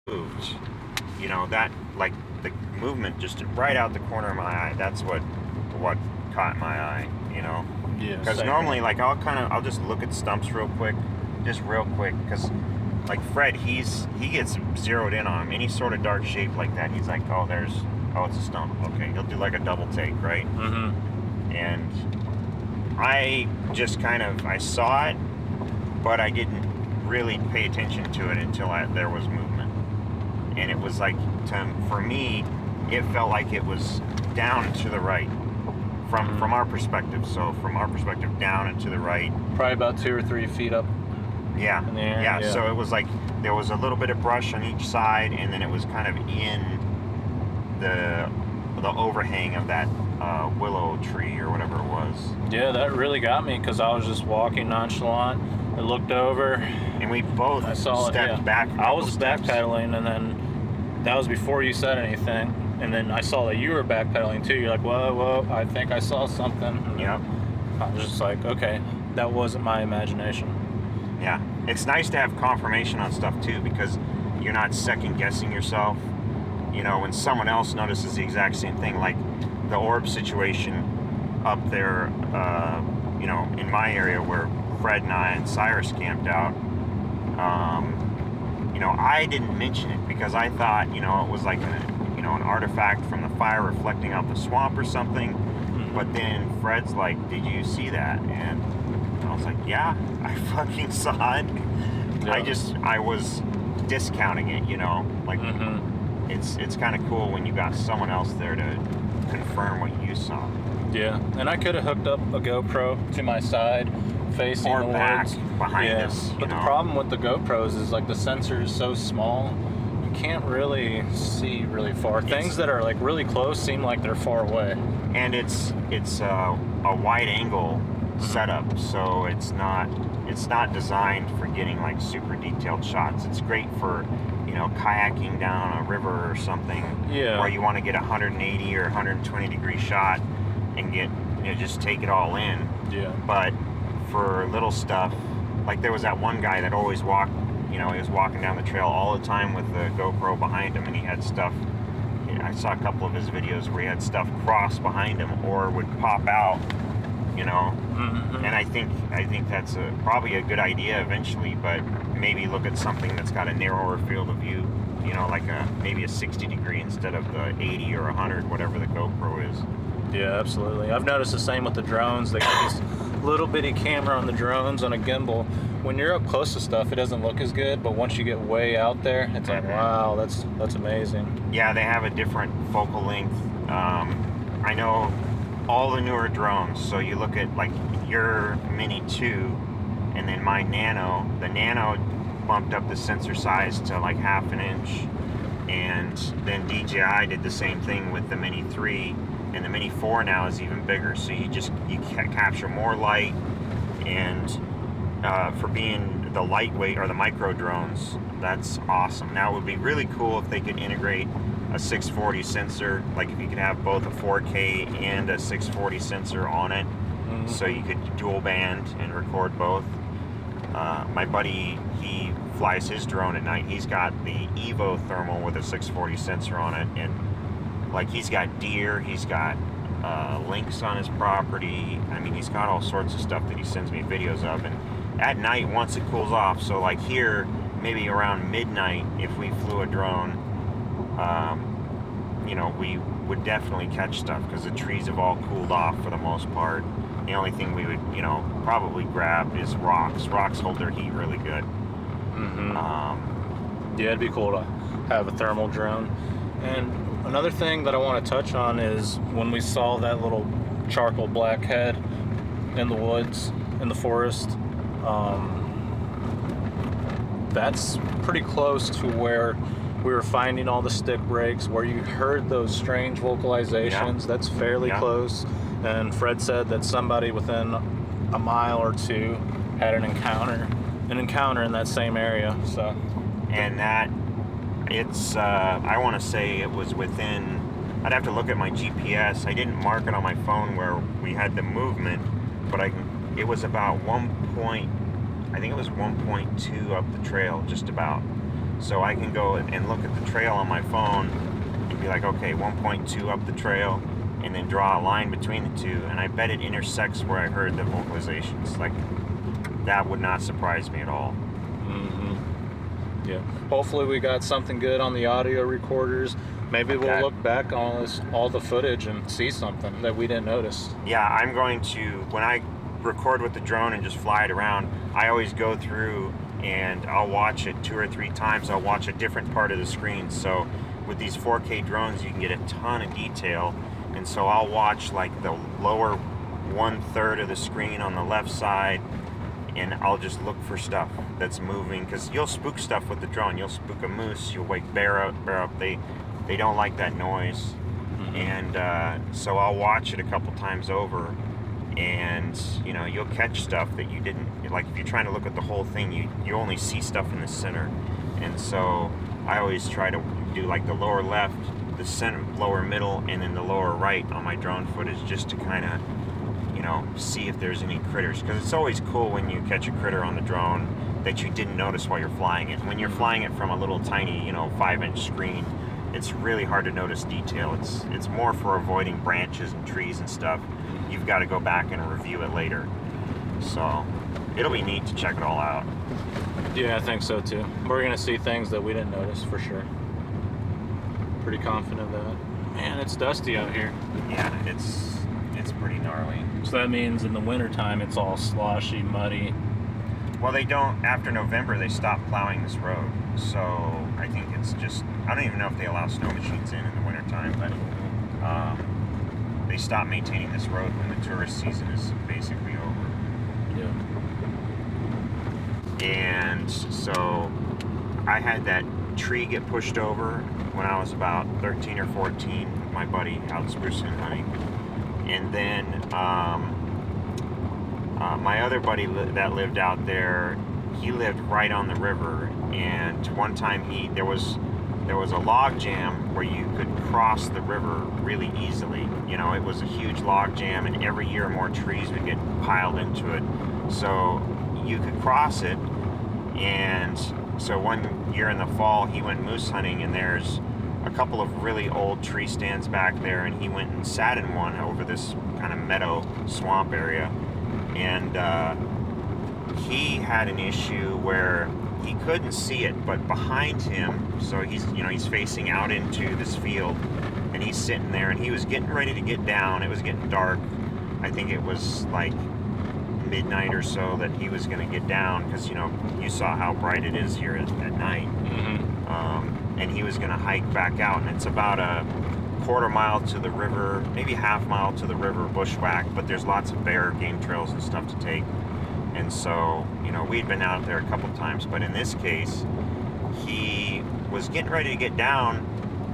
moved, you know, that, like, the movement just right out the corner of my eye, that's what caught my eye, you know? Yeah. Because normally, like, I'll just look at stumps real quick, because, like, Fred, he gets zeroed in on him. Any sort of dark shape like that, he's like, oh, it's a stump. Okay, he'll do, like, a double take, right? Mm-hmm. And I just I saw it, but I didn't really pay attention to it until there was movement. And it was like, for me, it felt like it was down and to the right from our perspective. So from our perspective, down and to the right. Probably about 2 or 3 feet up. Yeah. In the air. Yeah. So it was like there was a little bit of brush on each side, and then it was kind of in the overhang of that willow tree or whatever it was. Yeah, that really got me because I was just walking nonchalant. I looked over, and we both stepped back. I was backpedaling, and then that was before you said anything. And then I saw that you were backpedaling too. You're like, whoa, I think I saw something. Yep. I was just like, okay, that wasn't my imagination. Yeah. It's nice to have confirmation on stuff too, because you're not second guessing yourself. You know, when someone else notices the exact same thing, like the orb situation up there, you know, in my area where Fred and I and Cyrus camped out, you know, I didn't mention it because I thought, you know, it was like an artifact from the fire reflecting out the swamp or something. But then Fred's like, did you see that? And I was like, yeah, I fucking saw it. Yeah. I was discounting it, you know, like it's kind of cool when you got someone else there to confirm what you saw. Yeah, and I could have hooked up a GoPro to my side, facing or the back woods. behind us. But the problem with the GoPros is like the sensor is so small, you can't really see really far. Things that are like really close seem like they're far away. And it's a wide angle setup, so it's not designed for getting like super detailed shots. It's great for, you know, kayaking down a river or something, where you want to get a 180 or 120 degree shot and get, you know, just take it all in. Yeah. But for little stuff, like there was that one guy that always walked, you know, he was walking down the trail all the time with the GoPro behind him, and he had stuff. I saw a couple of his videos where he had stuff cross behind him or would pop out, you know. And I think that's probably a good idea eventually, but maybe look at something that's got a narrower field of view, you know, like maybe a 60 degree instead of the 80 or 100, whatever the GoPro is. Yeah, absolutely. I've noticed the same with the drones. They got this little bitty camera on the drones on a gimbal. When you're up close to stuff, it doesn't look as good, but once you get way out there, it's like, wow, that's amazing. Yeah, they have a different focal length. I know all the newer drones, so you look at like your Mini 2 and then my Nano. The Nano bumped up the sensor size to like 1/2 inch, and then DJI did the same thing with the Mini 3, and the Mini 4 now is even bigger, so you capture more light. And for being the lightweight or the micro drones, that's awesome. Now it would be really cool if they could integrate a 640 sensor, like if you could have both a 4K and a 640 sensor on it, so you could dual band and record both. My buddy, he flies his drone at night. He's got the Evo thermal with a 640 sensor on it, and like he's got deer, he's got lynx on his property. I mean, he's got all sorts of stuff that he sends me videos of. And at night, once it cools off, so like here, maybe around midnight, if we flew a drone, you know, we would definitely catch stuff because the trees have all cooled off for the most part. The only thing we would, you know, probably grab is rocks. Rocks hold their heat really good. Yeah, it'd be cool to have a thermal drone. And another thing that I want to touch on is when we saw that little charcoal blackhead in the woods, in the forest, that's pretty close to where we were finding all the stick breaks, where you heard those strange vocalizations. Yeah. That's fairly close. And Fred said that somebody within a mile or two had an encounter in that same area. So, and that it's I want to say it was within, I'd have to look at my GPS. I didn't mark it on my phone where we had the movement, but it was about 1.2 up the trail, just about. So I can go and look at the trail on my phone and be like, okay, 1.2 up the trail, and then draw a line between the two, and I bet it intersects where I heard the vocalizations. Like, that would not surprise me at all. Mm-hmm. Yeah. Hopefully we got something good on the audio recorders. Maybe we'll look back on all the footage and see something that we didn't notice. Yeah, I'm going to, when I record with the drone and just fly it around, I always go through and I'll watch it 2 or 3 times. I'll watch a different part of the screen. So with these 4K drones, you can get a ton of detail. And so I'll watch like the lower 1/3 of the screen on the left side, and I'll just look for stuff that's moving, because you'll spook stuff with the drone. You'll spook a moose, you'll wake bear up. They don't like that noise. Mm-hmm. And so I'll watch it a couple times over, and you'll catch stuff that you didn't, like if you're trying to look at the whole thing, you only see stuff in the center. And so I always try to do like the lower left, the center, lower middle, and then the lower right on my drone footage, just to kind of see if there's any critters, because it's always cool when you catch a critter on the drone that you didn't notice while you're flying it. When you're flying it from a little tiny 5-inch screen, it's really hard to notice detail. It's more for avoiding branches and trees and stuff. You've got to go back and review it later. So it'll be neat to check it all out. Yeah, I think so too. We're gonna see things that we didn't notice for sure. Pretty confident of that. Man, it's dusty out here. Yeah, it's pretty gnarly. So that means in the wintertime it's all sloshy, muddy. Well, they don't, after November, they stop plowing this road. So I think it's just, I don't even know if they allow snow machines in the wintertime, but they stop maintaining this road when the tourist season is basically over. Yeah. And so I had that tree get pushed over when I was about 13 or 14 with my buddy out sprucing and hunting. And then my other buddy that lived out there, he lived right on the river, and one time there was a log jam where you could cross the river really easily. It was a huge log jam, and every year more trees would get piled into it, so you could cross it. And so one year in the fall, he went moose hunting, and there's a couple of really old tree stands back there, and he went and sat in one over this kind of meadow swamp area. And he had an issue where he couldn't see it, but behind him, so he's facing out into this field, and he's sitting there, and he was getting ready to get down. It was getting dark. I think it was like midnight or so that he was going to get down, because you saw how bright it is here at night. Mm-hmm. And he was going to hike back out, and it's about a 1/4 mile to the river, maybe 1/2 mile to the river, bushwhack, but there's lots of bear game trails and stuff to take. And so we'd been out there a couple times, but in this case he was getting ready to get down,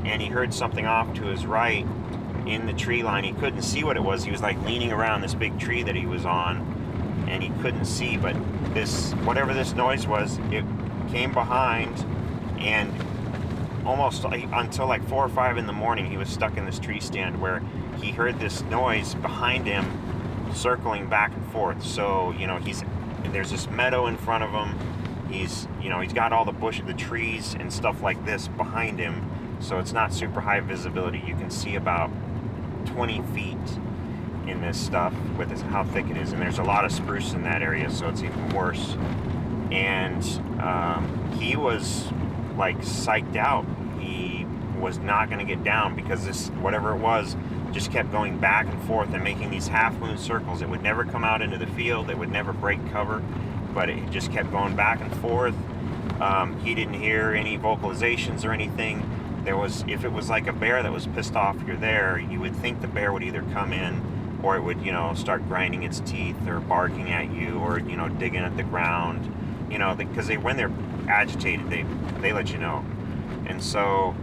and he heard something off to his right in the tree line. He couldn't see what it was. He was like leaning around this big tree that he was on, and he couldn't see, but whatever this noise was, it came behind, and almost until like 4 or 5 in the morning, he was stuck in this tree stand where he heard this noise behind him circling back and forth. So there's this meadow in front of him. He's got all the trees and stuff like this behind him, so it's not super high visibility. You can see about 20 feet in this stuff with how thick it is, and there's a lot of spruce in that area, so it's even worse. And he was like psyched out. He was not going to get down, because this, whatever it was, just kept going back and forth and making these half-moon circles. It would never come out into the field. It would never break cover, but it just kept going back and forth. He didn't hear any vocalizations or anything. If it was like a bear that was pissed off you're there, you would think the bear would either come in, or it would, start grinding its teeth or barking at you, or, digging at the ground, because when they're agitated, they let you know. And so,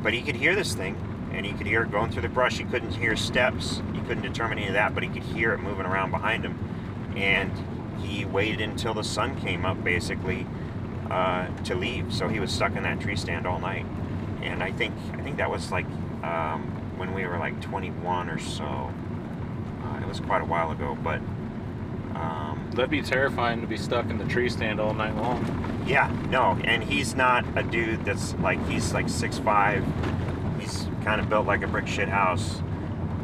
but he could hear this thing, and he could hear it going through the brush. He couldn't hear steps. He couldn't determine any of that, but he could hear it moving around behind him. And he waited until the sun came up, basically, to leave. So he was stuck in that tree stand all night. And I think that was like when we were like 21 or so. It was quite a while ago, but That'd be terrifying to be stuck in the tree stand all night long. Yeah, no, and he's not a dude that's like, he's like 6'5". He's kind of built like a brick shit house,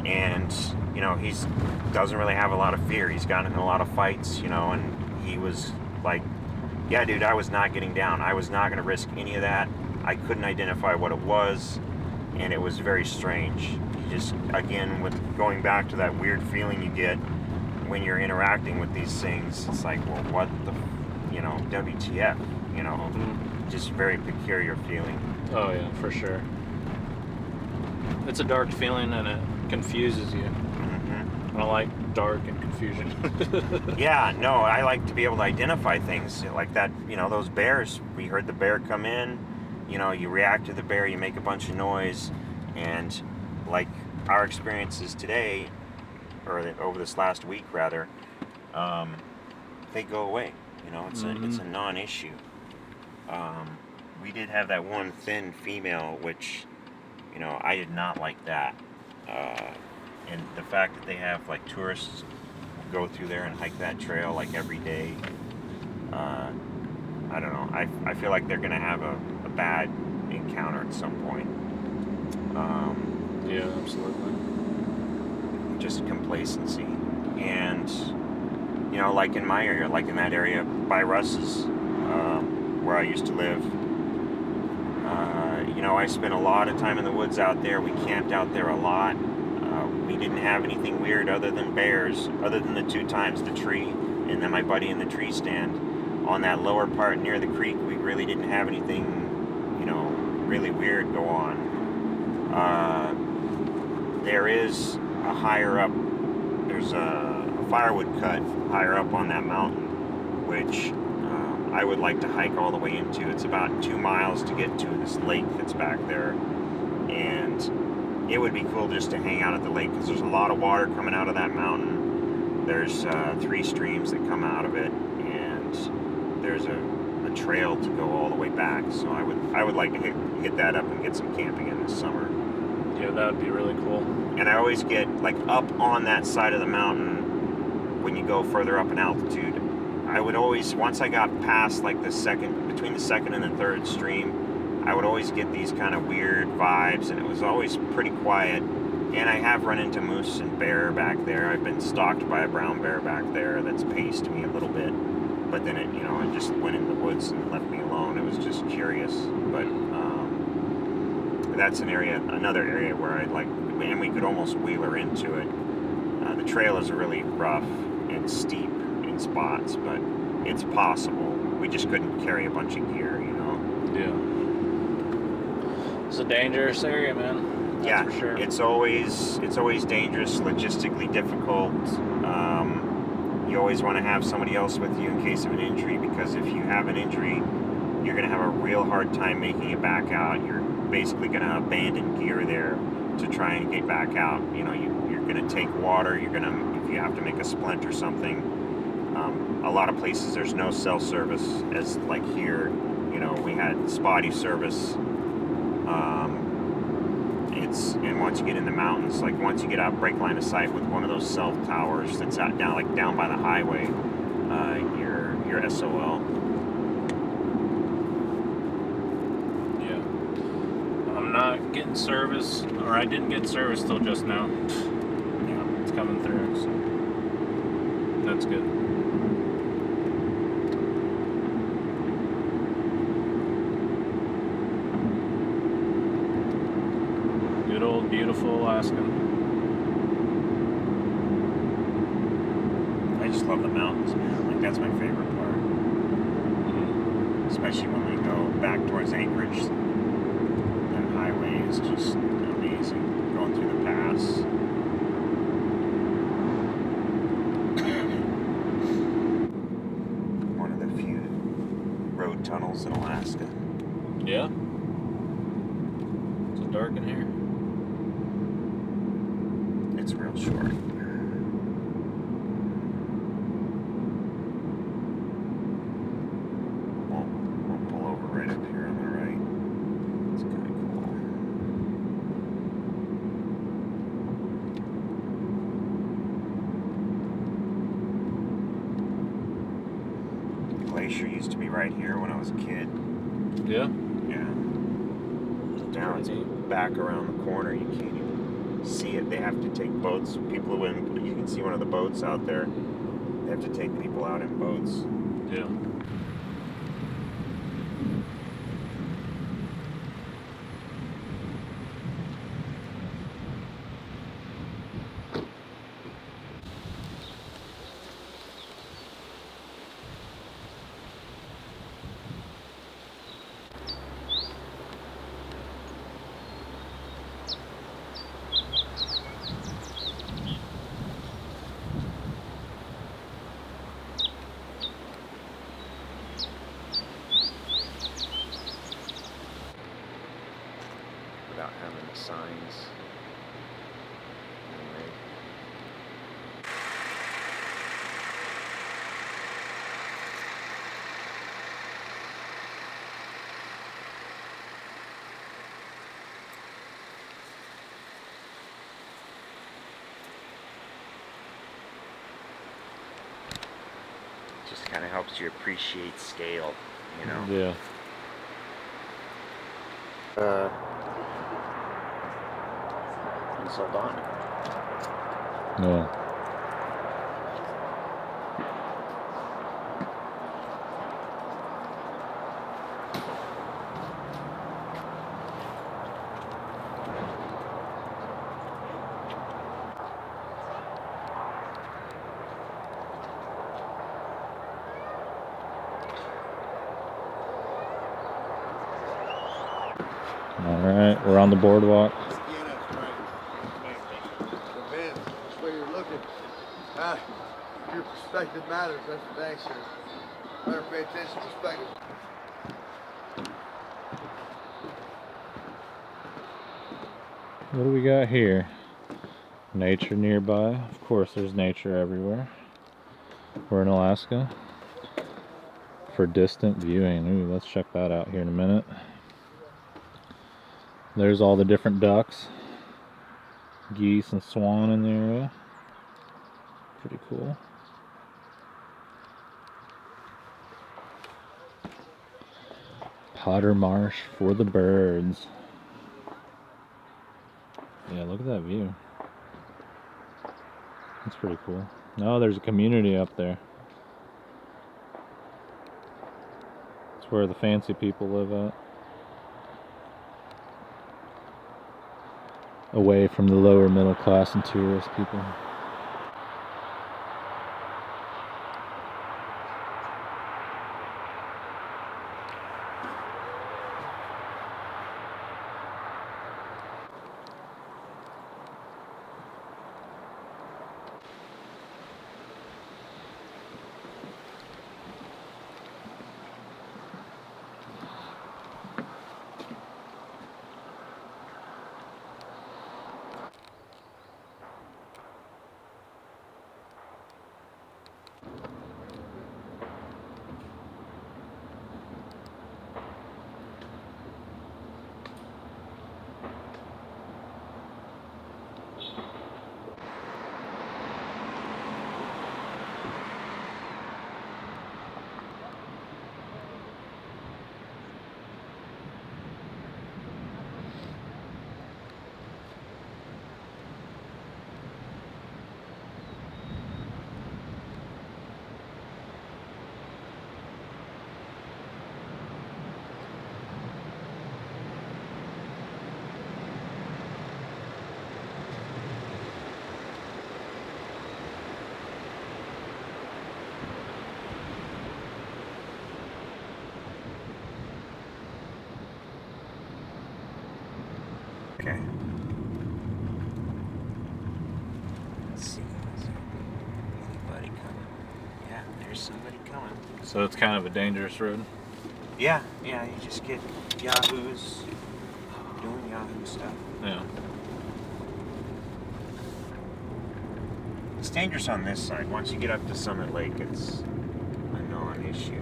and you know, he's doesn't really have a lot of fear. He's gotten in a lot of fights, you know, and he was like, yeah, dude, I was not getting down. I was not going to risk any of that. I couldn't identify what it was, and it was very strange. You just, again, with going back to that weird feeling you get when you're interacting with these things, it's like, well, what the, you know, WTF, you know, just very peculiar feeling. Oh yeah, for sure. It's a dark feeling and it confuses you. I don't like dark and confusion. Yeah, no, I like to be able to identify things like that. You know, those bears, we heard the bear come in, you know, you react to the bear, you make a bunch of noise, and like our experiences today, or over this last week rather, they go away. You know, it's a non-issue. We did have that one thin female, which, you know, I did not like that. And the fact that they have like tourists go through there and hike that trail like every day, I don't know. I feel like they're gonna have a bad encounter at some point. Yeah, absolutely. Just complacency, and you know, like in my area, like in that area by Russ's, where I used to live. You know, I spent a lot of time in the woods out there. We camped out there a lot. We didn't have anything weird other than bears, other than the 2 times, the tree and then my buddy in the tree stand. On that lower part near the creek, we really didn't have anything, you know, really weird go on. There is a higher up, there's a firewood cut higher up on that mountain, which I would like to hike all the way into. It's about 2 miles to get to this lake that's back there, and it would be cool just to hang out at the lake because there's a lot of water coming out of that mountain. There's 3 streams that come out of it, and there's a trail to go all the way back. So I would like to hit that up and get some camping in this summer. Yeah, that would be really cool. And I always get like up on that side of the mountain when you go further up in altitude. I would always, once I got past like between the second and the third stream, I would always get these kind of weird vibes, and it was always pretty quiet. And I have run into moose and bear back there. I've been stalked by a brown bear back there that's paced me a little bit, but then it, you know, it just went in the woods and left me alone. It was just curious, but that's another area where I'd like, and we could almost wheeler into it. The trail is really rough and steep in spots, but it's possible. We just couldn't carry a bunch of gear, you know. Yeah. It's a dangerous area, man. That's yeah, for sure. It's always dangerous, logistically difficult. You always want to have somebody else with you in case of an injury, because if you have an injury, you're going to have a real hard time making it back out. You're basically going to abandon gear there to try and get back out. You know, you're going to take water. You're going to, if you have to make a splint or something. A lot of places there's no cell service, as like here. You know, we had spotty service. And once you get in the mountains, like once you get out break line of sight with one of those cell towers that's out down by the highway, you're SOL. Yeah. I'm not getting service, or I didn't get service till just now. Yeah, it's coming through, so that's good. Good old beautiful Alaskan. I just love the mountains, man. Like that's my favorite part. Especially when we go back towards Anchorage. That highway is just amazing. Going through the pass. One of the few road tunnels in Alaska. Yeah. It's dark in here. It's real short. We'll pull over right up here on the right. It's kind of cool. right here when I was a kid. Yeah? Yeah. Now it's back around the corner. You can't even see it. They have to take boats. People, when you can see one of the boats out there, they have to take people out in boats. Yeah. Without having the signs. Anyway. Just kind of helps you appreciate scale, you know? Yeah. In Saldana. Yeah. All right, we're on the boardwalk. Yeah, that's right. The bend, that's where you're looking. Your perspective matters, that's for dang sure. Better pay attention to perspective. What do we got here? Nature nearby. Of course, there's nature everywhere. We're in Alaska. For distant viewing. Ooh, let's check that out here in a minute. There's all the different ducks. Geese and swan in the area. Pretty cool. Potter Marsh for the birds. Yeah, look at that view. That's pretty cool. Oh, there's a community up there. It's where the fancy people live at. Away from the lower middle class and tourist people. Okay. Let's see. Is there anybody coming? Yeah, there's somebody coming. So it's kind of a dangerous road. Yeah, you just get yahoos doing yahoo stuff. Yeah. It's dangerous on this side. Once you get up to Summit Lake, it's a non-issue.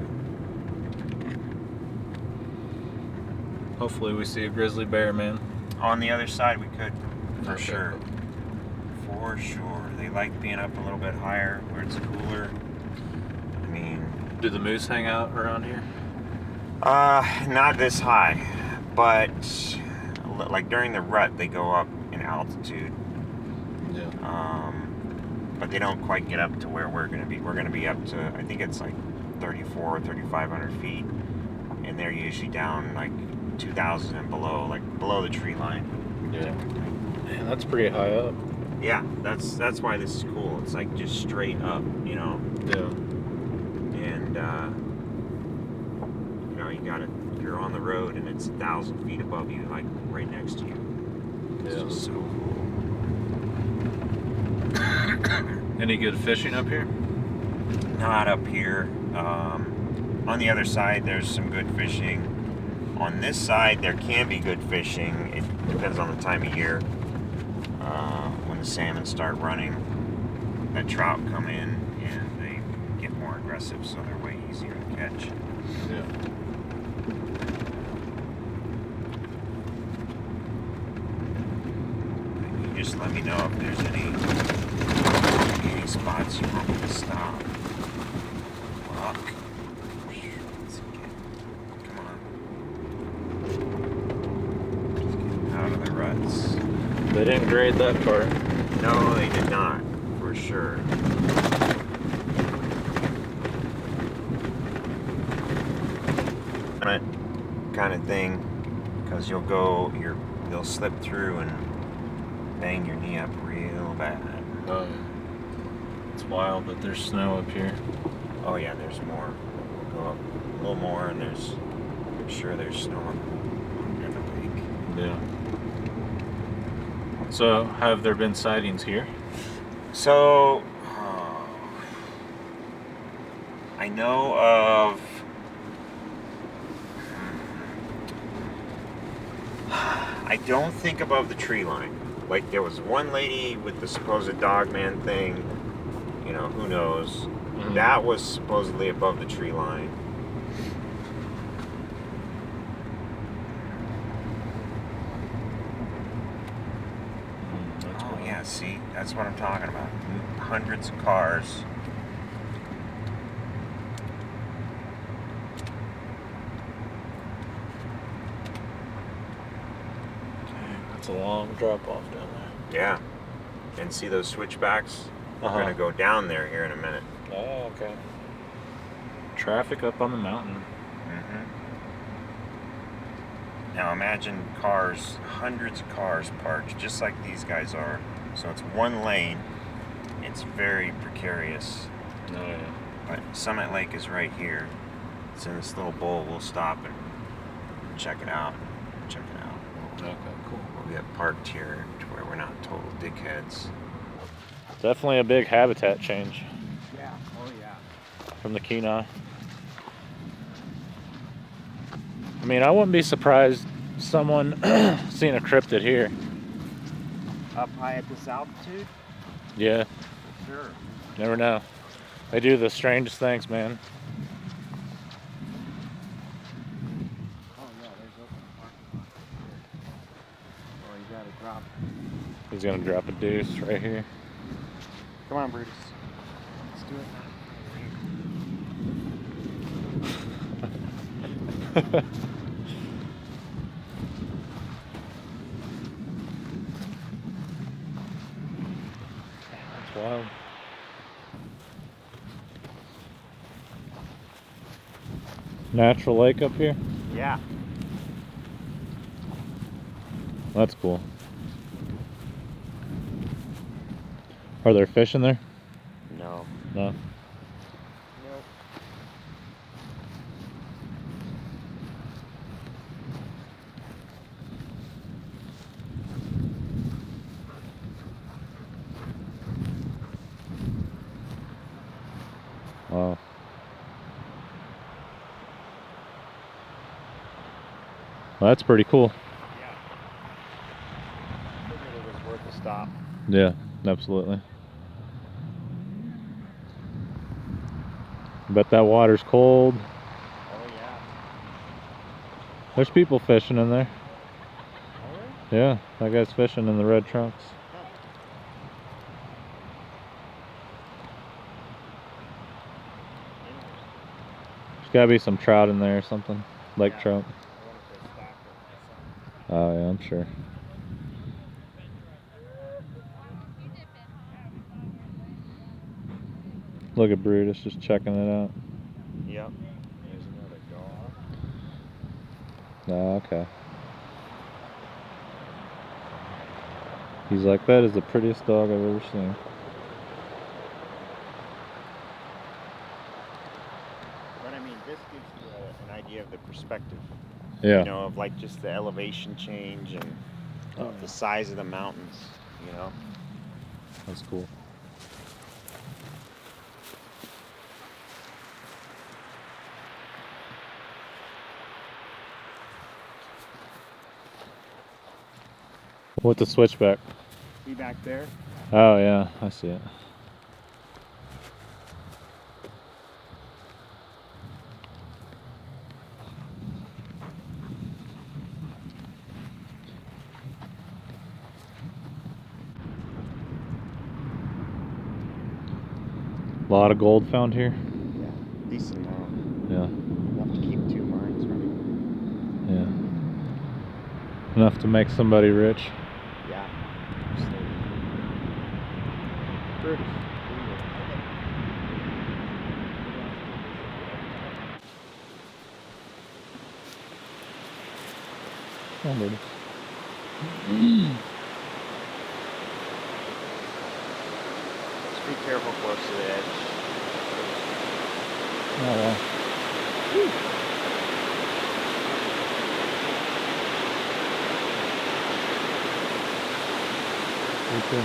Hopefully we see a grizzly bear, man. On the other side, we could, for Okay. sure. For sure. They like being up a little bit higher where it's cooler. I mean, Do the moose hang out around here? Not this high, but like during the rut, they go up in altitude. Yeah. But they don't quite get up to where we're going to be. We're going to be up to, I think it's like 3,500 feet, and they're usually down like 2,000 and below, like below the tree line. Yeah. Man, that's pretty high up. Yeah, that's why this is cool. It's like just straight up, you know. Yeah. And you know, you're on the road and it's 1,000 feet above you, like right next to you. It's just so cool. Any good fishing up here? Not up here. On the other side, there's some good fishing. On this side, there can be good fishing. It depends on the time of year. When the salmon start running, the trout come in and they get more aggressive, so they're way easier to catch. Yeah. You just let me know if there's any spots you want me to stop. Look. Come on. Just get out of the ruts. They didn't grade that part. No, they did not, for sure. Kind of thing, because you'll slip through and bang your knee up real bad. Oh, yeah. It's wild, but there's snow up here. Oh yeah, there's more. We'll go up a little more, and I'm sure there's snow on the lake. Yeah. So, have there been sightings here? So, I know of. I don't think above the tree line. Like there was one lady with the supposed dogman thing. You know, who knows? Mm-hmm. That was supposedly above the tree line. Oh yeah, see, that's what I'm talking about. Hundreds of cars. It's a long drop off down there. Yeah. And see those switchbacks? We're Uh-huh. going to go down there here in a minute. Oh, okay. Traffic up on the mountain. Mm-hmm. Now imagine cars, hundreds of cars parked just like these guys are. So it's one lane. It's very precarious. Oh, yeah. But Summit Lake is right here. It's in this little bowl. We'll stop and check it out. Okay, cool. We'll get parked here to where we're not total dickheads. Definitely a big habitat change. Yeah, oh yeah. From the Kenai. I mean, I wouldn't be surprised someone seeing a cryptid here. Up high at this altitude? Yeah, Sure. never know. They do the strangest things, man. Oh yeah, there's open parking lot here. Oh, you gotta drop. He's gonna drop a deuce right here. Come on, Brutus. Let's do it now. That's wild. Natural lake up here? Yeah. That's cool. Are there fish in there? No. No. Nope. Wow. Well, that's pretty cool. Yeah. Figured it was worth a stop. Yeah, absolutely. Bet that water's cold. Oh yeah. There's people fishing in there. Oh really? Yeah, that guy's fishing in the red trunks. There's gotta be some trout in there or something. Lake trout. Oh yeah, I'm sure. Look at Brutus just checking it out. Yep. There's another dog. Oh, okay. He's like, that is the prettiest dog I've ever seen. But I mean, this gives you an idea of the perspective. Yeah. You know, of like just the elevation change and the size of the mountains, you know. That's cool. With the switchback. See back there? Oh yeah, I see it. A lot of gold found here. Yeah, decent amount. Yeah. Enough to keep 2 mines running. Yeah. Enough to make somebody rich. Yeah. Brutus. Come on, Brutus. Just be careful close to the edge. Oh wow. Okay.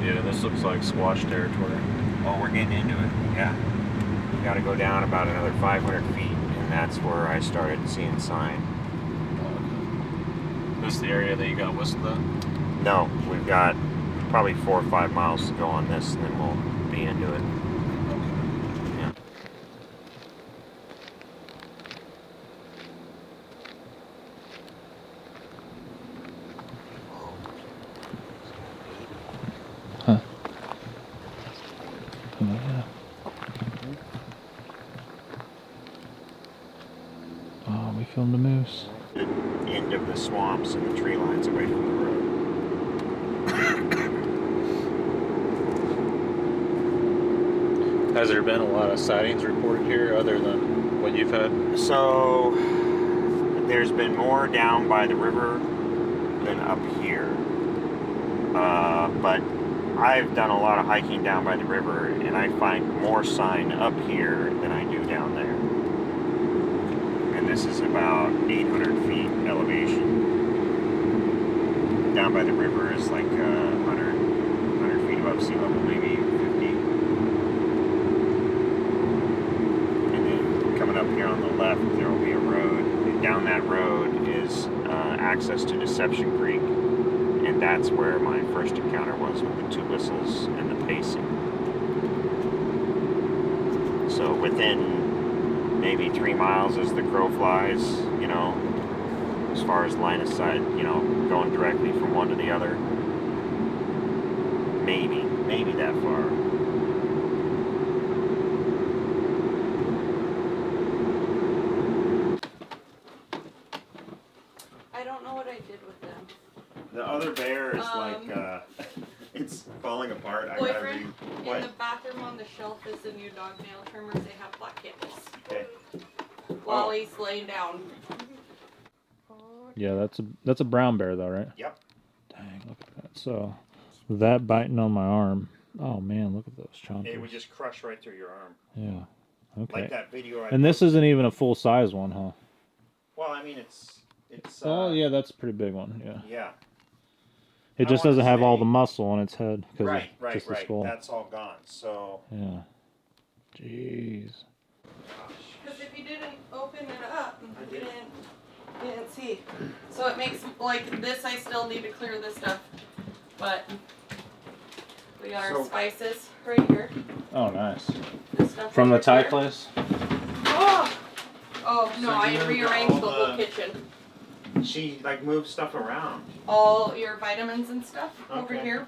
Yeah, this looks like Squatch territory. Oh, we're getting into it. Yeah. We got to go down about another 500 feet, and that's where I started seeing sign. This is the area that you got whistled at? No, we've got probably 4 or 5 miles to go on this, and then we'll be into it. Yeah. Huh. Oh, yeah. Oh, we filmed a moose. The end of the swamps and the tree lines away from the road. Has there been a lot of sightings reported here other than what you've had? So, there's been more down by the river than up here. But I've done a lot of hiking down by the river, and I find more sign up here than I do down there. And this is about 800 feet elevation. Down by the river is like 100 feet above sea level, maybe 50. And then coming up here on the left, there will be a road. And down that road is access to Deception Creek. And that's where my first encounter was with the 2 whistles and the pacing. So within maybe 3 miles as the crow flies, you know, as far as line of sight, you know, going directly from one to the other. Maybe that far. I don't know what I did with them. The other bear is it's falling apart. Boyfriend, in the bathroom on the shelf is the new dog nail trimmers. They have black handles. Okay. While he's laying down. Yeah, that's a brown bear though, right? Yep. Dang, look at that. So that biting on my arm. Oh man, look at those chompers. It would just crush right through your arm. Yeah. Okay. Like that video I And this isn't even a full size one, huh? Well, I mean it's Oh yeah, that's a pretty big one. Yeah. Yeah. It just doesn't have all the muscle on its head because it's just the skull. That's all gone. So yeah. Jeez. Because if you didn't open it up, you didn't Can't see. So it makes, like this, I still need to clear this stuff. But we got our spices right here. Oh, nice. This stuff From the over Thai here. place? Oh! Oh, no, So I you rearranged got the all whole kitchen. She like moves stuff around. All your vitamins and stuff over Okay. here.